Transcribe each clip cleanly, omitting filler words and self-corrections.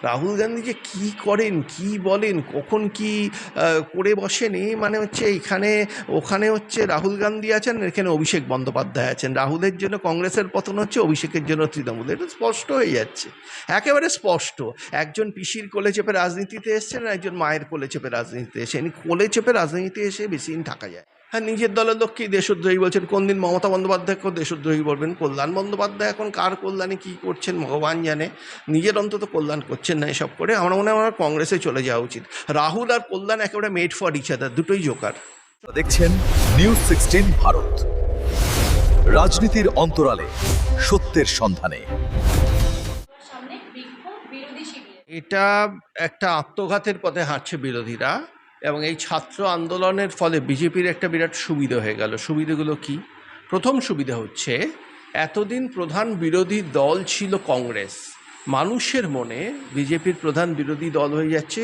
রাহুল গান্ধী যে কী করেন, কী বলেন, কখন কী করে বসেন, মানে হচ্ছে এখানে ওখানে হচ্ছে রাহুল গান্ধী আছেন, এখানে অভিষেক বন্দ্যোপাধ্যায় আছেন। রাহুলের জন্য কংগ্রেসের পতন হচ্ছে, অভিষেকের জন্য তৃণমূল। এটা স্পষ্ট হয়ে যাচ্ছে, একেবারে স্পষ্ট। একজন পিসির কোলে চেপে রাজনীতিতে এসছেন, আর একজন মায়ের কোলে চেপে রাজনীতিতে এসেছেন। কোলে চেপে রাজনীতিতে এসে বেশি দিন থাকা যায়। হ্যাঁ, নিজের দলের লোককেই দেশদ্রোহী বলছেন। কোন দিন মমতা বন্দ্যোপাধ্যায়কেও দেশদ্রোহী বলবেন? কল্যাণ বন্দ্যোপাধ্যায় এখন কার কল্যাণে কী করছেন ভগবান জানে। নিজের অন্তত কল্যাণ করছেন না এসব করে। আমার মনে হয় আমার কংগ্রেসে চলে যাওয়া উচিত। রাহুল আর কল্যাণ একেবারে মেড ফর ইচ আদার, দুটোই জোকার। দেখছেন নিউজ 16 ভারত, রাজনীতির অন্তরালে সত্যের সন্ধানে। এটা একটা আত্মঘাতের পথে হাঁটছে বিরোধীরা, এবং এই ছাত্র আন্দোলনের ফলে বিজেপির একটা বিরাট সুবিধা হয়ে গেল। সুবিধাগুলো কি? প্রথম সুবিধা হচ্ছে, এতদিন প্রধান বিরোধী দল ছিল কংগ্রেস। মানুষের মনে বিজেপির প্রধান বিরোধী দল হয়ে যাচ্ছে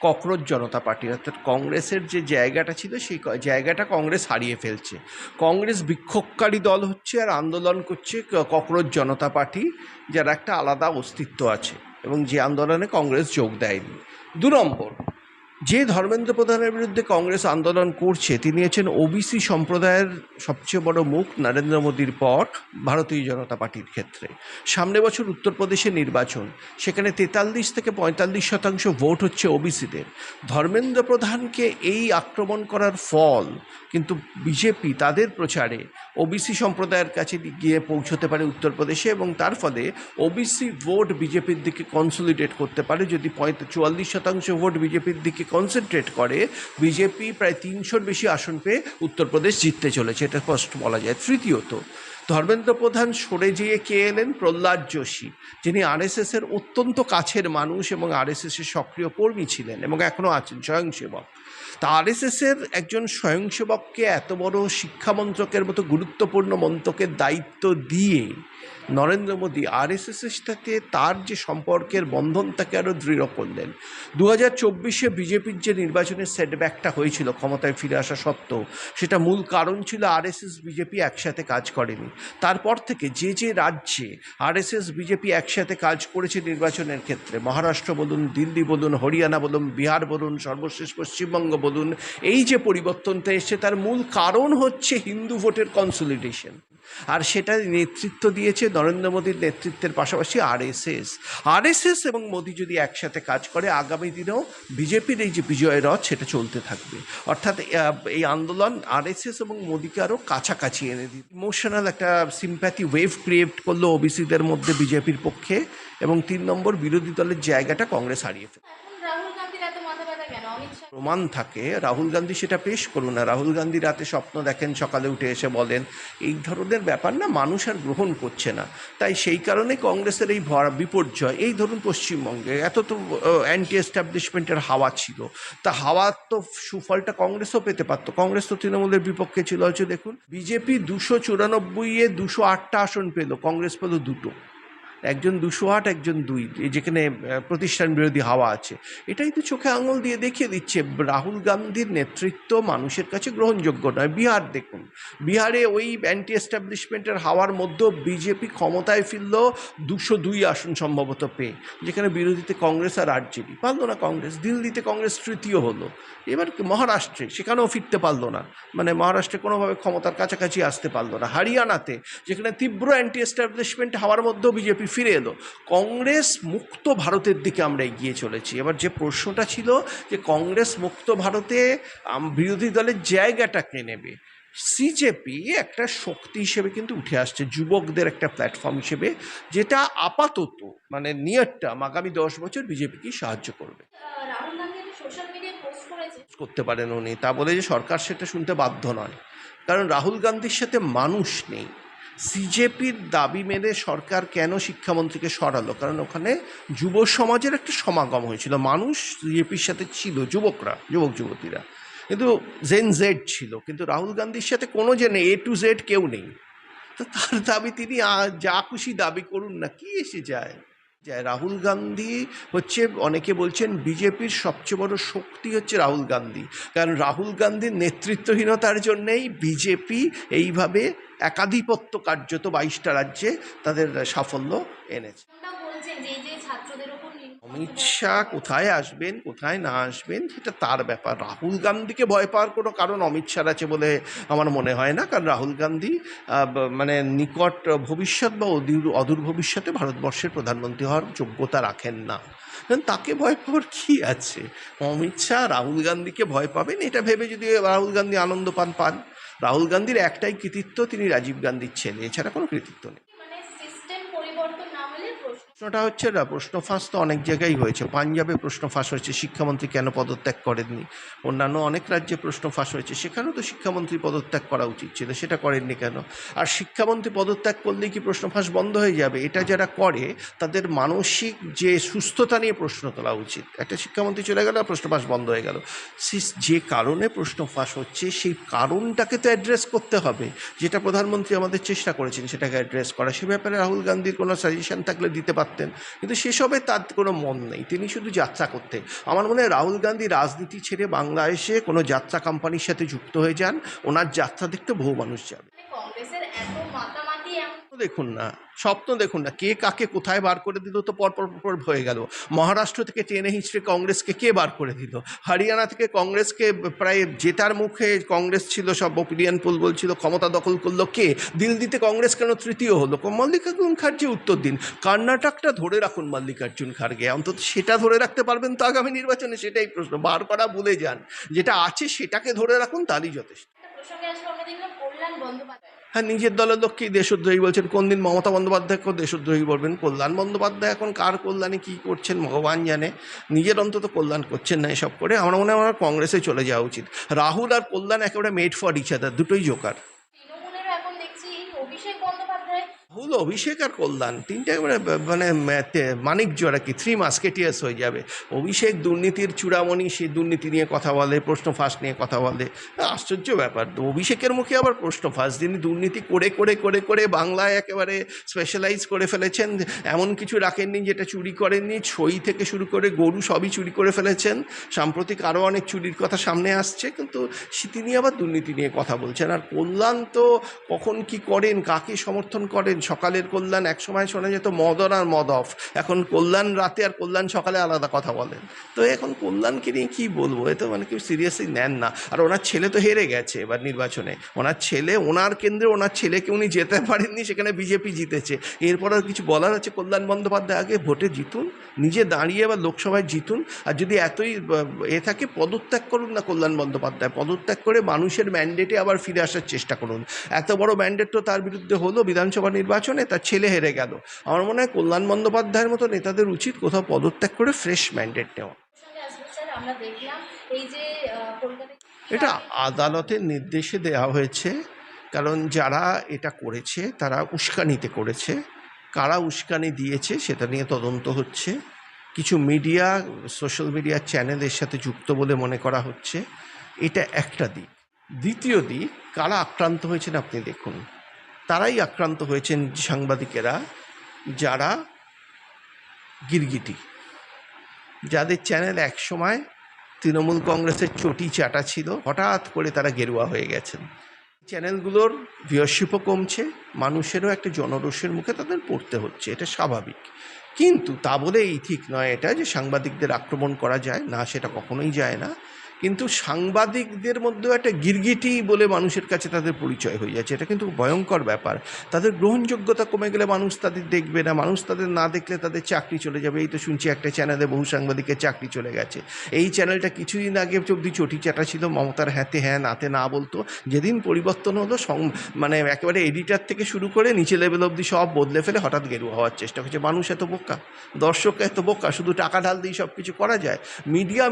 ককরোচ জনতা পার্টি। অর্থাৎ কংগ্রেসের যে জায়গাটা ছিল সেই জায়গাটা কংগ্রেস হারিয়ে ফেলছে। কংগ্রেস বিক্ষোভকারী দল হচ্ছে, আর আন্দোলন করছে ককরোচ জনতা পার্টি, যার একটা আলাদা অস্তিত্ব আছে এবং যে আন্দোলনে কংগ্রেস যোগ দেয়নি। 2 নম্বর, যে ধর্মেন্দ্র প্রধানের বিরুদ্ধে কংগ্রেস আন্দোলন করছে তিনি হচ্ছেন ওবিসি সম্প্রদায়ের সবচেয়ে বড় মুখ নরেন্দ্র মোদীর পর ভারতীয় জনতা পার্টির ক্ষেত্রে। সামনে বছর উত্তরপ্রদেশে নির্বাচন, সেখানে 43 থেকে 45% ভোট হচ্ছে ওবিসিদের। ধর্মেন্দ্র প্রধানকে এই আক্রমণ করার ফল কিন্তু বিজেপি তাদের প্রচারে ওবিসি সম্প্রদায়ের কাছে গিয়ে পৌঁছতে পারে উত্তরপ্রদেশে, এবং তার ফলে ওবিসি ভোট বিজেপির দিকে কনসলিডেট করতে পারে। যদি 44% ভোট বিজেপির দিকে কনসেন্ট্রেট করে, বিজেপি প্রায় 300-র বেশি আসন পেয়ে উত্তরপ্রদেশ জিততে চলেছে, এটা স্পষ্ট বলা যায়। তৃতীয়ত, ধর্মেন্দ্র প্রধান সরে যেয়ে কে এলেন? প্রহ্লাদ যোশী, যিনি আরএসএসের অত্যন্ত কাছের মানুষ এবং আরএসএসের সক্রিয় কর্মী ছিলেন এবং এখনও আছেন, স্বয়ংসেবক। তা আরএসএসের একজন স্বয়ংসেবককে এত বড় শিক্ষামন্ত্রকের মতো গুরুত্বপূর্ণ মন্ত্রকের দায়িত্ব দিয়ে নরেন্দ্র মোদী আরএসএসের সাথে তার যে সম্পর্কের বন্ধন তাকে আরও দৃঢ় করলেন। 2024-এ বিজেপির যে নির্বাচনের সেটব্যাকটা হয়েছিল ক্ষমতায় ফিরে আসা সত্ত্বেও, সেটা মূল কারণ ছিল আরএসএস বিজেপি একসাথে কাজ করেনি। তারপর থেকে যে যে রাজ্যে আরএসএস বিজেপি একসাথে কাজ করেছে নির্বাচনের ক্ষেত্রে, মহারাষ্ট্র বলুন, দিল্লি বলুন, হরিয়ানা বলুন, বিহার বলুন, সর্বশেষ পশ্চিমবঙ্গ বলুন, এই যে পরিবর্তনটা এসছে তার মূল কারণ হচ্ছে হিন্দু ভোটের কনসলিডেশন। আর সেটা নেতৃত্ব দিয়েছে নরেন্দ্র মোদীর নেতৃত্বের পাশাপাশি আরএসএস এবং মোদী যদি একসাথে কাজ করে, আগামী দিনেও বিজেপির এই যে বিজয় রথ সেটা চলতে থাকবে। অর্থাৎ এই আন্দোলন আরএসএস এবং মোদীকে আরও কাছাকাছি এনে দিই, ইমোশনাল একটা সিম্প্যাথি ওয়েভ ক্রিয়েট করলো ওবিসিদের মধ্যে বিজেপির পক্ষে। এবং 3 নম্বর, বিরোধী দলের জায়গাটা কংগ্রেস হারিয়ে ফেলে। প্রমাণ থাকে, রাহুল গান্ধী সেটা পেশ করুন না। রাহুল গান্ধী রাতে স্বপ্ন দেখেন, সকালে উঠে এসে বলেন, এই ধরনের ব্যাপার না মানুষ আর গ্রহণ করছে না। তাই সেই কারণে কংগ্রেসের এই বিপর্যয়। এই ধরুন পশ্চিমবঙ্গে এত তো অ্যান্টি এস্টাবলিশমেন্টের হাওয়া ছিল, তা হাওয়ার তো সুফলটা কংগ্রেসও পেতে পারতো। কংগ্রেস তো তৃণমূলের বিপক্ষে ছিল। হচ্ছে দেখুন, বিজেপি 294-এ 208টা আসন পেল, কংগ্রেস পেল 2টো। একজন 208, একজন 2, যেখানে প্রতিষ্ঠান বিরোধী হাওয়া আছে। এটাই তো চোখে আঙুল দিয়ে দেখিয়ে দিচ্ছে রাহুল গান্ধীর নেতৃত্ব মানুষের কাছে গ্রহণযোগ্য নয়। বিহার দেখুন, বিহারে ওই অ্যান্টি এস্টাবলিশমেন্টের হাওয়ার মধ্যেও বিজেপি ক্ষমতায় ফিরল 202 আসন সম্ভবত পেয়ে, যেখানে বিরোধীতে কংগ্রেস আর আরজেডি। পারল না কংগ্রেস। দিল্লিতে কংগ্রেস তৃতীয় হলো। এবার মহারাষ্ট্রে সেখানেও ফিরতে পারলো না, মানে মহারাষ্ট্রে কোনোভাবে ক্ষমতার কাছাকাছি আসতে পারলো না। হরিয়ানাতে, যেখানে তীব্র অ্যান্টি এস্টাবলিশমেন্ট হওয়ার মধ্যেও বিজেপি ফিরে এলো। কংগ্রেস মুক্ত ভারতের দিকে আমরা এগিয়ে চলেছি। এবার যে প্রশ্নটা ছিল যে কংগ্রেস মুক্ত ভারতে বিরোধী দলের জায়গাটা কে নেবে, সিজেপি একটা শক্তি হিসেবে কিন্তু উঠে আসছে, যুবকদের একটা প্ল্যাটফর্ম হিসেবে, যেটা আপাতত মানে নিয়ার টার্ম আগামী 10 বছর বিজেপিকে সাহায্য করবে। করতে পারেন উনি, তা বলে যে সরকার সেটা শুনতে বাধ্য নয়, কারণ রাহুল গান্ধীর সাথে মানুষ নেই। সিজেপির দাবি মেনে সরকার কেন শিক্ষামন্ত্রীকে সরালো? কারণ ওখানে যুব সমাজের একটা সমাগম হয়েছিল, মানুষ সিজেপির সাথে ছিল, যুবক যুবতীরা, কিন্তু জেন জেড ছিল, কিন্তু রাহুল গান্ধীর সাথে কোনো A to Z কেউ নেই। তো তার দাবি তিনি যা খুশি দাবি করুন না, কি এসে যায়। রাহুল গান্ধী হচ্ছে, অনেকে বলছেন বিজেপির সবচেয়ে বড় শক্তি হচ্ছে রাহুল গান্ধী, কারণ রাহুল গান্ধীর নেতৃত্বহীনতার জন্যেই বিজেপি এইভাবে একাধিপত্য কার্যত 22টা রাজ্যে তাদের সাফল্য এনেছে। অমিত শাহ কোথায় আসবেন কোথায় না আসবেন সেটা তার ব্যাপার। রাহুল গান্ধীকে ভয় পাওয়ার কোনো কারণ অমিত শাহ আছে বলে আমার মনে হয় না, কারণ রাহুল গান্ধী মানে নিকট ভবিষ্যৎ বা অদূর ভবিষ্যতে ভারতবর্ষের প্রধানমন্ত্রী হওয়ার যোগ্যতা রাখেন না। কারণ তাকে ভয় পাওয়ার কী আছে? অমিত শাহ রাহুল গান্ধীকে ভয় পাবেন এটা ভেবে যদি রাহুল গান্ধী আনন্দ পান। রাহুল গান্ধীর একটাই কৃতিত্ব, তিনি রাজীব গান্ধীর ছেলে, এছাড়া কোনো কৃতিত্ব নেই। মানে সিস্টেম পরিবর্তন না হলে প্রশ্নটা হচ্ছে না, প্রশ্ন ফাঁস তো অনেক জায়গায় হয়েছে। পাঞ্জাবে প্রশ্ন ফাঁস হয়েছে শিক্ষামন্ত্রী কেন পদত্যাগ করেননি, অন্যান্য অনেক রাজ্যে প্রশ্ন ফাঁস হয়েছে, সেখানেও তো শিক্ষামন্ত্রী পদত্যাগ করা উচিত ছিল, সেটা করেননি কেন? আর শিক্ষামন্ত্রী পদত্যাগ করলেই কি প্রশ্ন ফাঁস বন্ধ হয়ে যাবে? এটা যারা করে তাদের মানসিক যে সুস্থতা নিয়ে প্রশ্ন তোলা উচিত। একটা শিক্ষামন্ত্রী চলে গেল আর প্রশ্ন ফাঁস বন্ধ হয়ে গেল। যে কারণে প্রশ্ন ফাঁস হচ্ছে সেই কারণটাকে তো অ্যাড্রেস করতে হবে, যেটা প্রধানমন্ত্রী আমাদের চেষ্টা করেছেন সেটাকে অ্যাড্রেস করা। সে ব্যাপারে রাহুল গান্ধীর কোনো সাজেশন থাকলে দিতে পারতেন, কিন্তু সেসবে তার কোনো মন নেই, তিনি শুধু যাত্রা করতে। আমার মনে হয় রাহুল গান্ধী রাজনীতি ছেড়ে বাংলা এসে কোনো যাত্রা কোম্পানির সাথে যুক্ত হয়ে যান, ওনার যাত্রা দেখতে বহু মানুষ যাবে। কংগ্রেসের এত মাতামাতি দেখুন না, স্বপ্ন দেখুন না, কে কাকে কোথায় বার করে দিল তো পর হয়ে গেল। মহারাষ্ট্র থেকে টেনে হিঁচড়ে কংগ্রেসকে কে বার করে দিল? হরিয়ানা থেকে কংগ্রেসকে প্রায় জেতার মুখে কংগ্রেস ছিল, সব ওপিনিয়ন পোল বলছিল ক্ষমতা দখল করলো কে? দিল্লিতে কংগ্রেস কেন তৃতীয় হলো? মল্লিকার্জুন খার্গে উত্তর দিন। কর্ণাটকটা ধরে রাখুন মল্লিকার্জুন খার্গে, অন্তত সেটা ধরে রাখতে পারবেন তো আগামী নির্বাচনে? সেটাই প্রশ্ন। বার করা ভুলে যান, যেটা আছে সেটাকে ধরে রাখুন, তারই যথেষ্ট। প্রসঙ্গে আসলে আমরা দেখলাম কল্যাণ বন্দ্যোপাধ্যায় হ্যাঁ, নিজের দলের লোককেই দেশদ্রোহী বলছেন। কোন দিন মমতা বন্দ্যোপাধ্যায়কেও দেশদ্রোহী বলবেন? কল্যাণ বন্দ্যোপাধ্যায় এখন কার কল্যাণে কী করছেন ভগবান জানে, নিজের অন্তত কল্যাণ করছেন না এসব করে। আমার মনে হয় আমার কংগ্রেসে চলে যাওয়া উচিত। রাহুল আর কল্যাণ একেবারে মেড ফর ইচ আদার, দুটোই জোকার। তৃণমূলেরও এখন দেখছি অভিষেক বন্দ্যোপাধ্যায় রাহুল, অভিষেক আর কল্যাণ তিনটে একেবারে মানে মানিক জোড়া কি 3 মাস্কেটিয়ার্স হয়ে যাবে। অভিষেক দুর্নীতির চূড়ামণি, সেই দুর্নীতি নিয়ে কথা বলে, প্রশ্ন ফাঁস নিয়ে কথা বলে, আশ্চর্য ব্যাপার। তো অভিষেকের মুখে আবার প্রশ্ন ফাঁস, যিনি দুর্নীতি করে করে করে করে বাংলায় একেবারে স্পেশালাইজ করে ফেলেছেন, এমন কিছু রাখেননি যেটা চুরি করেননি, ছই থেকে শুরু করে গরু সবই চুরি করে ফেলেছেন। সাম্প্রতিক আরও অনেক চুরির কথা সামনে আসছে, কিন্তু তিনি আবার দুর্নীতি নিয়ে কথা বলছেন। আর কল্যাণ তো কখন কি করেন, কাকে সমর্থন করেন। সকালের কল্যাণ একসময় শোনা যেত মদ অন আর মদ অফ, এখন কল্যাণ রাতে আর কল্যাণ সকালে আলাদা কথা বলেন। তো এখন কল্যাণকে নিয়ে কী বলবো, এ তো মানে কেউ সিরিয়াসলি নেন না। আর ওনার ছেলে তো হেরে গেছে এবার নির্বাচনে, ওনার ছেলে, ওনার কেন্দ্রে ওনার ছেলেকে উনি যেতে পারেননি, সেখানে বিজেপি জিতেছে। এরপর আর কিছু বলার আছে? কল্যাণ বন্দ্যোপাধ্যায় আগে ভোটে জিতুন, নিজে দাঁড়িয়ে এবার লোকসভায় জিতুন। আর যদি এতই থাকে পদত্যাগ করুন না কল্যাণ বন্দ্যোপাধ্যায়, পদত্যাগ করে মানুষের ম্যান্ডেটে আবার ফিরে আসার চেষ্টা করুন। এত বড় ম্যান্ডেট তো তার বিরুদ্ধে হলো বিধানসভা নির্বাচনে, তার ছেলে হেরে গেল। আমার মনে হয় কল্যাণ বন্দ্যোপাধ্যায়ের মতো নেতাদের উচিত কোথাও পদত্যাগ করে ফ্রেশ ম্যান্ডেট নেওয়া। স্যার আমরা দেখলাম এই যে কলকাতায় এটা আদালতের নির্দেশে দেওয়া হয়েছে, কারণ যারা এটা করেছে তারা উস্কানিতে করেছে। কারা উস্কানি দিয়েছে সেটা নিয়ে তদন্ত হচ্ছে। কিছু মিডিয়া, সোশ্যাল মিডিয়া চ্যানেলের সাথে যুক্ত বলে মনে করা হচ্ছে। এটা একটা দিক। দ্বিতীয় দিক, কারা আক্রান্ত হয়েছেন আপনি দেখুন। তারাই আক্রান্ত হয়েছেন সাংবাদিকেরা যারা গিরগিটি, যাদের চ্যানেল একসময় তৃণমূল কংগ্রেসের চটি চাটা ছিল, হঠাৎ করে তারা গেরুয়া হয়ে গেছেন। চ্যানেলগুলোর ভিউয়ারশিপও কমছে, মানুষেরও একটা জনরোষের মুখে তাদের পড়তে হচ্ছে, এটা স্বাভাবিক। কিন্তু তা বলে এই ঠিক নয় এটা যে সাংবাদিকদের আক্রমণ করা যায় না, সেটা কখনোই যায় না। কিন্তু সাংবাদিকদের মধ্যেও একটা গিরগিটি বলে মানুষের কাছে তাদের পরিচয় হয়ে যাচ্ছে, এটা কিন্তু ভয়ঙ্কর ব্যাপার। তাদের গ্রহণযোগ্যতা কমে গেলে মানুষ তাদের দেখবে না, মানুষ তাদের না দেখলে তাদের চাকরি চলে যাবে। এই তো শুনছি একটা চ্যানেলে বহু সাংবাদিকের চাকরি চলে গেছে। এই চ্যানেলটা কিছুদিন আগে অবধি চটি চাটা ছিল, মমতার হ্যাঁতে হ্যাঁ নাতে না বলতো। যেদিন পরিবর্তন হলো, মানে একেবারে এডিটার থেকে শুরু করে নিচে লেভেল অবধি সব বদলে ফেলে হঠাৎ গেরুয়া হওয়ার চেষ্টা করছে। মানুষ এত বোকা, দর্শক এত বোকা, শুধু টাকা ঢাল দিয়ে সব কিছু করা যায়?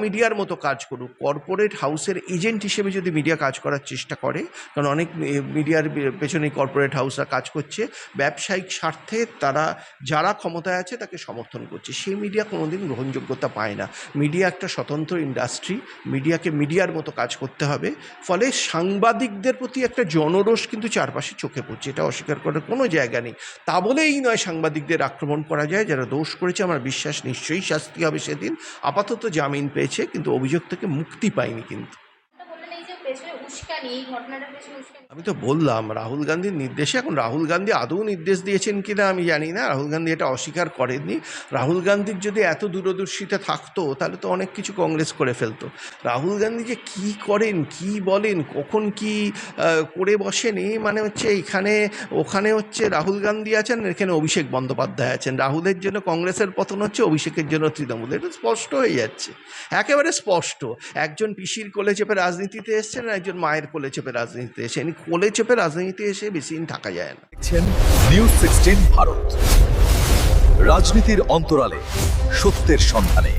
মিডিয়ার মতো কাজ করুক। কর্পোরেট হাউসের এজেন্ট হিসেবে যদি মিডিয়া কাজ করার চেষ্টা করে, কারণ অনেক মিডিয়ার পেছনেই কর্পোরেট হাউসরা কাজ করছে, ব্যবসায়িক স্বার্থে তারা যারা ক্ষমতায় আছে তাকে সমর্থন করছে, সেই মিডিয়া কোনোদিন গ্রহণযোগ্যতা পায় না। মিডিয়া একটা স্বতন্ত্র ইন্ডাস্ট্রি, মিডিয়াকে মিডিয়ার মতো কাজ করতে হবে। ফলে সাংবাদিকদের প্রতি একটা জনরোষ কিন্তু চারপাশে চোখে পড়ছে, এটা অস্বীকার করার কোনো জায়গা নেই। তা বলেই নয় সাংবাদিকদের আক্রমণ করা যায়। যারা দোষ করেছে আমার বিশ্বাস নিশ্চয়ই শাস্তি হবে সেদিন। আপাতত জামিন পেয়েছে, কিন্তু অভিযোগ থেকে মুক্তি পায়নি। কিন্তু বললেন এই যে পেছনে উস্কানি, এই ঘটনাটার পেছনে উস্কানি। আমি তো বললাম রাহুল গান্ধীর নির্দেশে, এখন রাহুল গান্ধী আদৌ নির্দেশ দিয়েছেন কিনা আমি জানি না, রাহুল গান্ধী এটা অস্বীকার করেননি। রাহুল গান্ধীর যদি এত দূরদর্শিতা থাকতো তাহলে তো অনেক কিছু কংগ্রেস করে ফেলতো। রাহুল গান্ধী যে কী করেন, কি বলেন, কখন কি করে বসেন, এই মানে হচ্ছে এখানে ওখানে হচ্ছে রাহুল গান্ধী আছেন, এখানে অভিষেক বন্দ্যোপাধ্যায় আছেন। রাহুলের জন্য কংগ্রেসের পতন হচ্ছে, অভিষেকের জন্য তৃণমূল, এটা স্পষ্ট হয়ে যাচ্ছে, একেবারে স্পষ্ট। একজন পিসির কোলে চেপে রাজনীতিতে এসছেন, আর একজন মায়ের কোলে চেপে রাজনীতিতে এসেছেন। কোলে চেপে রাজনীতিতে এসে বেশি দিন থাকা যায় না। দেখছেন নিউজ 16 ভারত, রাজনীতির অন্তরালে সত্যের সন্ধানে।